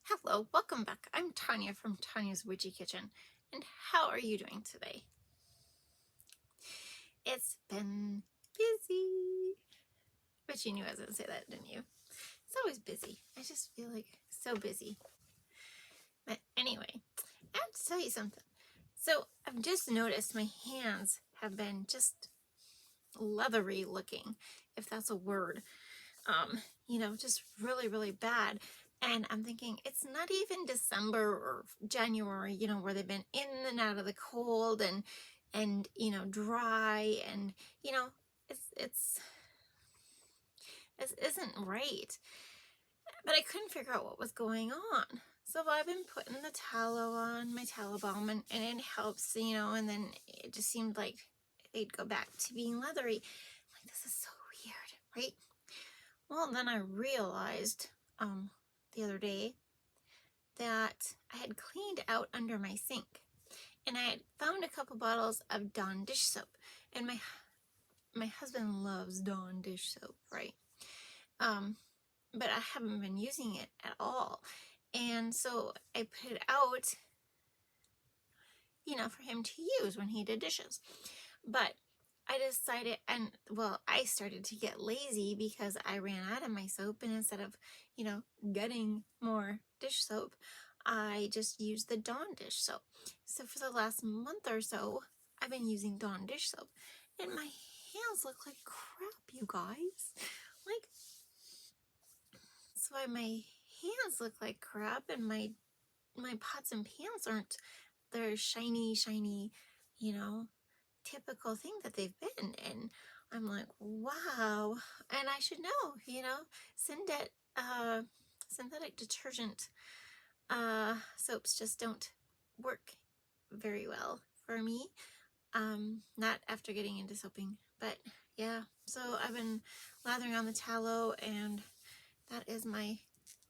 Hello, welcome back. I'm Tonya from Tonya's Witchy Kitchen, and how are you doing today? It's been busy. But you knew I was going to say that, didn't you? It's always busy. I just feel like so busy. But anyway, I have to tell you something. So I've just noticed my hands have been just leathery looking, if that's a word. Just really, really bad. And I'm thinking it's not even December or January, where they've been in and out of the cold and dry and it's this isn't right. But I couldn't figure out what was going on. So I've been putting the tallow on, my tallow balm, and it helps, and then it just seemed like they'd go back to being leathery. I'm like, this is so weird, right? Well, then I realized the other day that I had cleaned out under my sink, and I had found a couple bottles of Dawn dish soap, and my husband loves Dawn dish soap, right? But I haven't been using it at all, and so I put it out, for him to use when he did dishes. But I decided, I started to get lazy because I ran out of my soap, and instead of, getting more dish soap, I just used the Dawn dish soap. So for the last month or so, I've been using Dawn dish soap, and my hands look like crap, you guys. Like, that's why my hands look like crap, and my pots and pans aren't, they're shiny, typical thing that they've been. And I'm like, wow. And I should know, synthetic detergent soaps just don't work very well for me. Not after getting into soaping, but yeah. So I've been lathering on the tallow, and that is my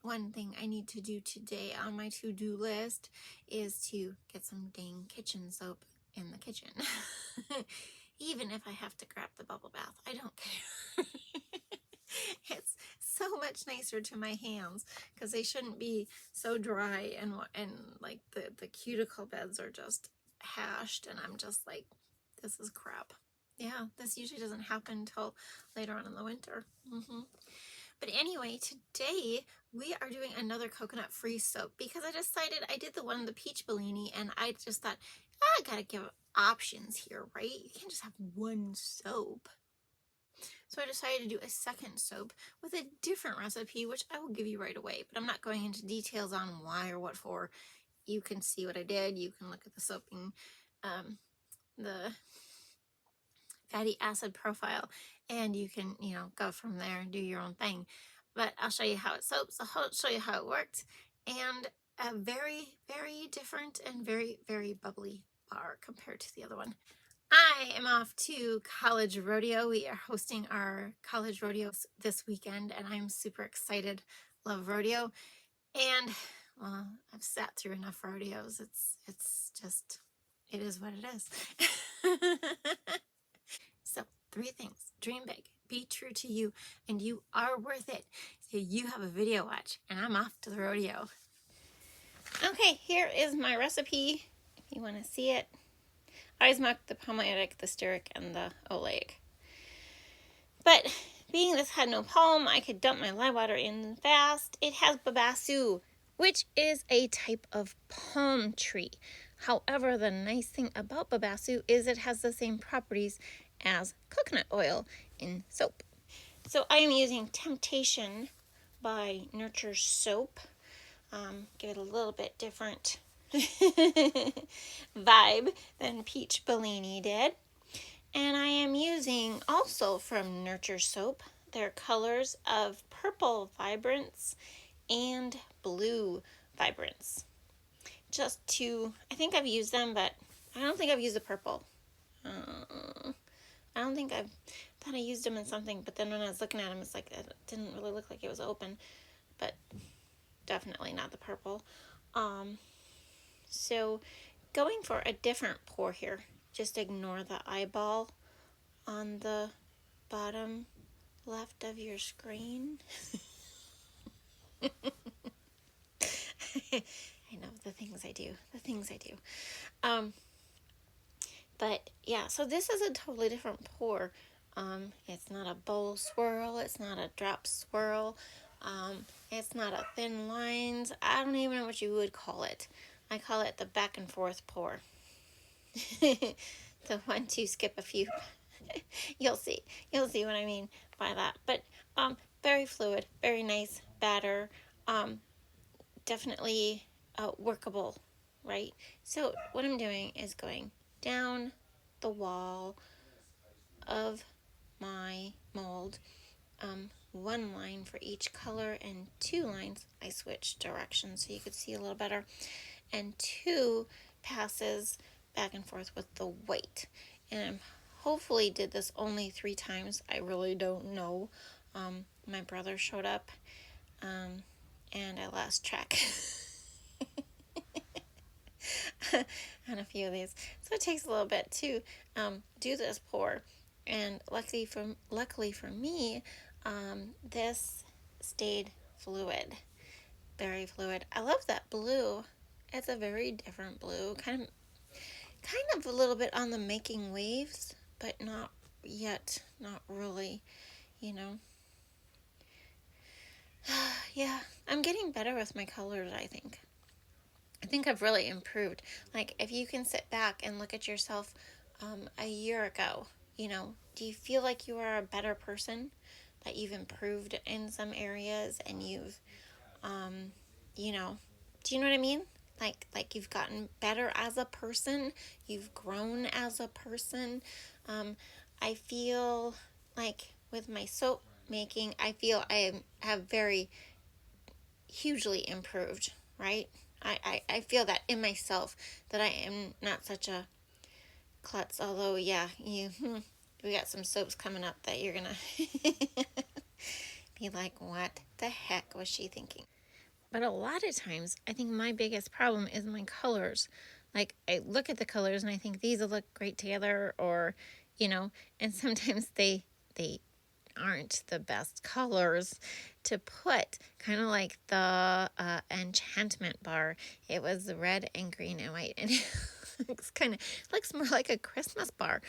one thing I need to do today on my to-do list, is to get some dang kitchen soap in the kitchen. Even if I have to grab the bubble bath, I don't care. It's so much nicer to my hands because they shouldn't be so dry, and like the cuticle beds are just hashed, and I'm just like, this is crap. Yeah, this usually doesn't happen until later on in the winter. But anyway, today we are doing another coconut-free soap because I decided, I did the one, the peach Bellini, and I just thought, I gotta give options here, right? You can't just have one soap. So I decided to do a second soap with a different recipe, which I will give you right away, but I'm not going into details on why or what for. You can see what I did. You can look at the soaping, the fatty acid profile, and you can, go from there and do your own thing. But I'll show you how it soaps. I'll show you how it worked, and a very, very different and very, very bubbly bar compared to the other one. I am off to college rodeo. We are hosting our college rodeos this weekend, and I'm super excited. Love rodeo, and well, I've sat through enough rodeos. It's just, it is what it is. So 3 things: dream big, be true to you, and you are worth it. So you have a video watch, and I'm off to the rodeo. Okay, here is my recipe if you want to see it. I always mark the palmatic, the styric, and the oleic. But being this had no palm, I could dump my lye water in fast. It has babassu, which is a type of palm tree. However, the nice thing about babassu is it has the same properties as coconut oil in soap. So I am using Temptation by Nurture Soap. Give it a little bit different vibe than Peach Bellini did. And I am using also from Nurture Soap their colors of Purple Vibrance and Blue Vibrance. Just to, I think I've used them, but I don't think I've used the purple. I don't think I've, thought I used them in something, but then when I was looking at them, it's like, it didn't really look like it was open, but definitely not the purple. So going for a different pour here, just ignore the eyeball on the bottom left of your screen. I know the things I do. The things I do. Um, but yeah, so this is a totally different pour. It's not a bowl swirl. It's not a drop swirl. It's not a thin lines. I don't even know what you would call it. I call it the back and forth pour. The 1, 2, skip a few. You'll see. You'll see what I mean by that. But very fluid, very nice batter. Definitely workable, right? So what I'm doing is going down the wall of my mold, one line for each color and 2 lines. I switched directions so you could see a little better, and 2 passes back and forth with the white. And I hopefully did this only 3 times. I really don't know. My brother showed up, and I lost track on a few of these. So it takes a little bit to do this pour. And luckily for me, this stayed fluid, very fluid. I love that blue. It's a very different blue, kind of a little bit on the making waves, but not yet, not really, you know. Yeah, I'm getting better with my colors, I think. I think I've really improved. Like, if you can sit back and look at yourself a year ago, do you feel like you are a better person? That you've improved in some areas and you've, you know, do you know what I mean? Like you've gotten better as a person, you've grown as a person. I feel like with my soap making, I feel I have very hugely improved, right? I feel that in myself, that I am not such a klutz. Although, yeah, we got some soaps coming up that you're gonna be like, what the heck was she thinking? But a lot of times, I think my biggest problem is my colors. Like, I look at the colors and I think these will look great together, or, and sometimes they aren't the best colors to put. Kind of like the enchantment bar. It was red and green and white, and it looks more like a Christmas bar.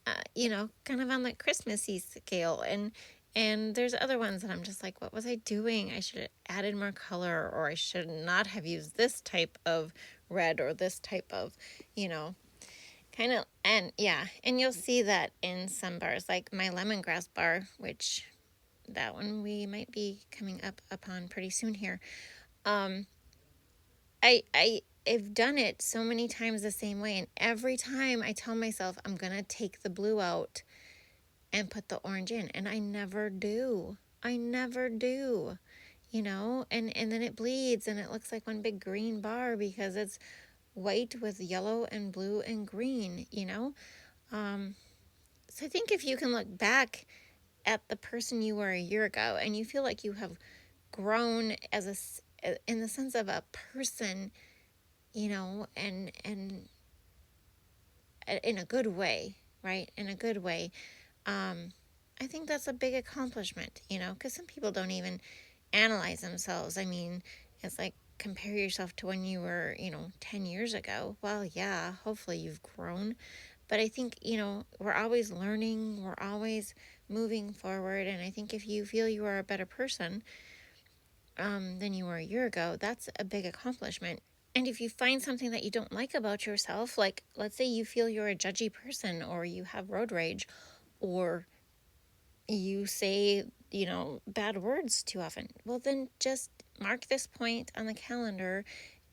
Kind of on the Christmassy scale, and there's other ones that I'm just like, what was I doing? I should have added more color, or I should not have used this type of red or this type of, kind of, and yeah, and you'll see that in some bars, like my lemongrass bar, which that one we might be coming up upon pretty soon here. I've done it so many times the same way, and every time I tell myself I'm gonna take the blue out and put the orange in, and I never do. And then it bleeds and it looks like one big green bar because it's white with yellow and blue and green. So I think if you can look back at the person you were a year ago and you feel like you have grown in the sense of a person, and in a good way, right? In a good way. I think that's a big accomplishment, because some people don't even analyze themselves. I mean, it's like, compare yourself to when you were, 10 years ago. Well, yeah, hopefully you've grown. But I think, we're always learning, we're always moving forward. And I think if you feel you are a better person than you were a year ago, that's a big accomplishment. And if you find something that you don't like about yourself, like let's say you feel you're a judgy person, or you have road rage, or you say, bad words too often, well, then just mark this point on the calendar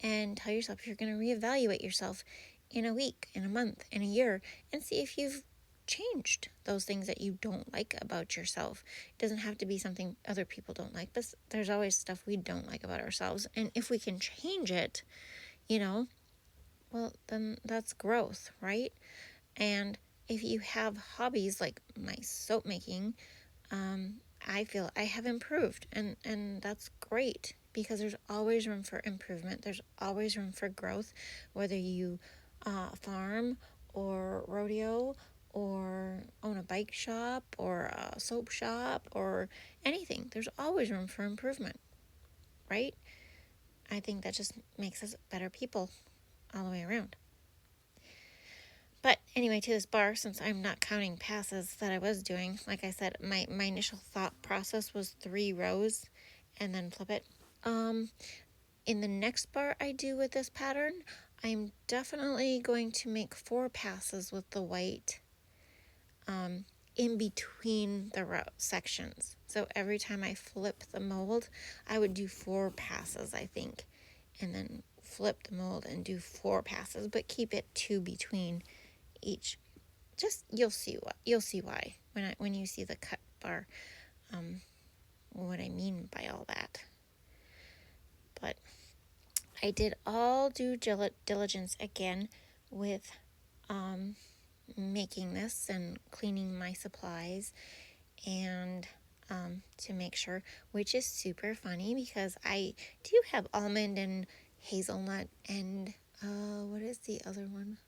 and tell yourself you're going to reevaluate yourself in a week, in a month, in a year, and see if you've changed those things that you don't like about yourself. It doesn't have to be something other people don't like, but there's always stuff we don't like about ourselves. And if we can change it, well, then that's growth, right? And if you have hobbies like my soap making, I feel I have improved, and that's great, because there's always room for improvement. There's always room for growth, whether you farm or rodeo or own a bike shop or a soap shop or anything. There's always room for improvement, right? I think that just makes us better people all the way around. But anyway, to this bar, since I'm not counting passes that I was doing, like I said, my initial thought process was 3 rows and then flip it. In the next bar I do with this pattern, I'm definitely going to make 4 passes with the white in between the row sections. So every time I flip the mold, I would do 4 passes, I think, and then flip the mold and do 4 passes, but keep it 2 between each. Just you'll see why when you see the cut bar, what I mean by all that. But I did all due diligence again with making this and cleaning my supplies and to make sure, which is super funny because I do have almond and hazelnut and what is the other one?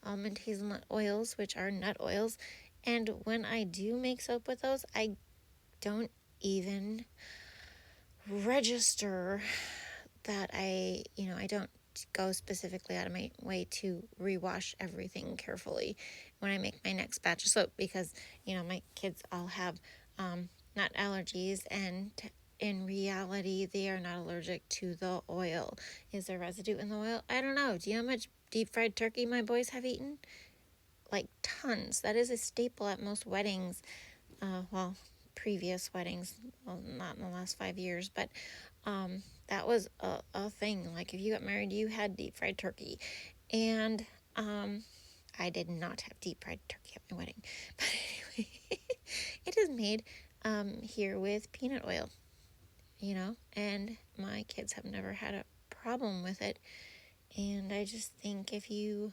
Almond hazelnut oils, which are nut oils. And when I do make soap with those, I don't even register that I don't go specifically out of my way to rewash everything carefully when I make my next batch of soap because, my kids all have nut allergies, and in reality, they are not allergic to the oil. Is there residue in the oil? I don't know. Do you know how much deep fried turkey my boys have eaten? Like tons. That is a staple at most weddings. Previous weddings. Well, not in the last 5 years, but that was a thing. Like if you got married, you had deep fried turkey. And I did not have deep fried turkey at my wedding. But anyway, it is made here with peanut oil, and my kids have never had a problem with it. And I just think if you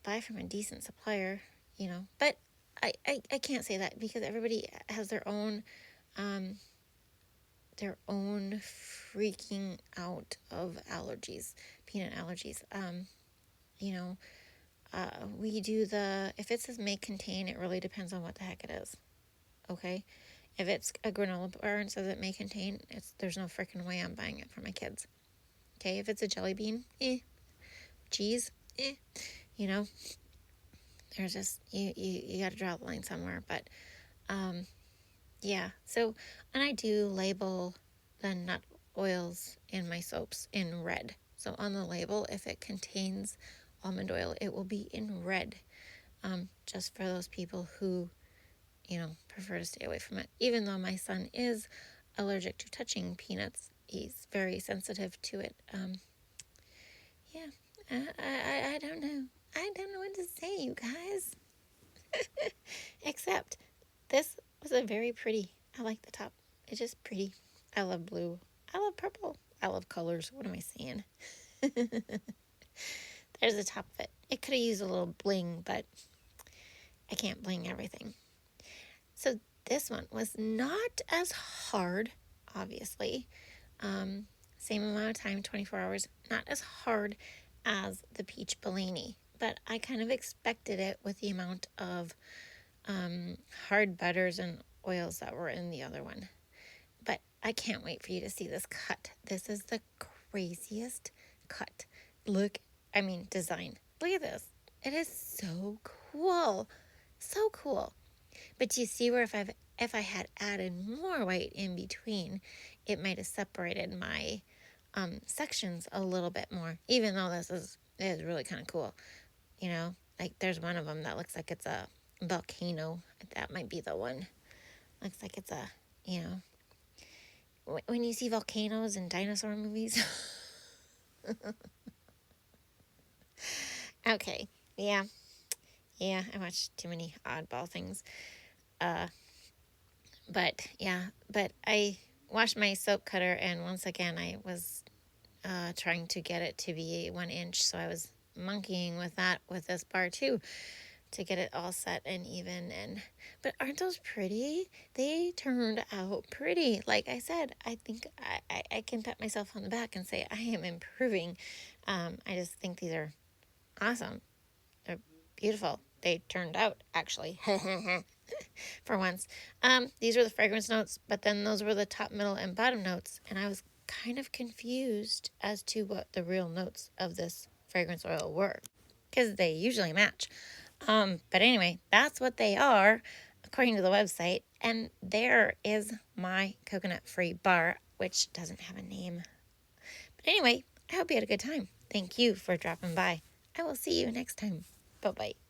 buy from a decent supplier, but I can't say that because everybody has their own freaking out of allergies, peanut allergies. We do if it says may contain, it really depends on what the heck it is. Okay. If it's a granola bar and says it may contain, there's no freaking way I'm buying it for my kids. Okay. If it's a jelly bean, cheese, there's just, you got to draw the line somewhere. But, yeah. So, and I do label the nut oils in my soaps in red. So on the label, if it contains almond oil, it will be in red, just for those people who, prefer to stay away from it. Even though my son is allergic to touching peanuts, he's very sensitive to it. Yeah, I don't know. I don't know what to say, you guys. Except this was a very pretty. I like the top. It's just pretty. I love blue. I love purple. I love colors. What am I saying? There's the top of it. It could have used a little bling, but I can't bling everything. So this one was not as hard, obviously. Same amount of time, 24 hours. Not as hard as the peach Bellini, but I kind of expected it with the amount of hard butters and oils that were in the other one. But I can't wait for you to see this cut. This is the craziest cut. Design. Look at this. It is so cool. So cool. But do you see where if I had added more white in between, it might have separated my sections a little bit more, even though this is really kind of cool. Like there's one of them that looks like it's a volcano. That might be the one. Looks like it's when you see volcanoes in dinosaur movies. Okay. Yeah, I watched too many oddball things. But I washed my soap cutter, and once again I was trying to get it to be 1 inch, so I was monkeying with that with this bar too to get it all set and even. But aren't those pretty? They turned out pretty. Like I said, I think I can pat myself on the back and say I am improving. I just think these are awesome. They're beautiful. They turned out, actually. For once. These were the fragrance notes, but then those were the top, middle, and bottom notes. And I was kind of confused as to what the real notes of this fragrance oil were, because they usually match. But anyway, that's what they are according to the website. And there is my coconut-free bar, which doesn't have a name. But anyway, I hope you had a good time. Thank you for dropping by. I will see you next time. Bye-bye.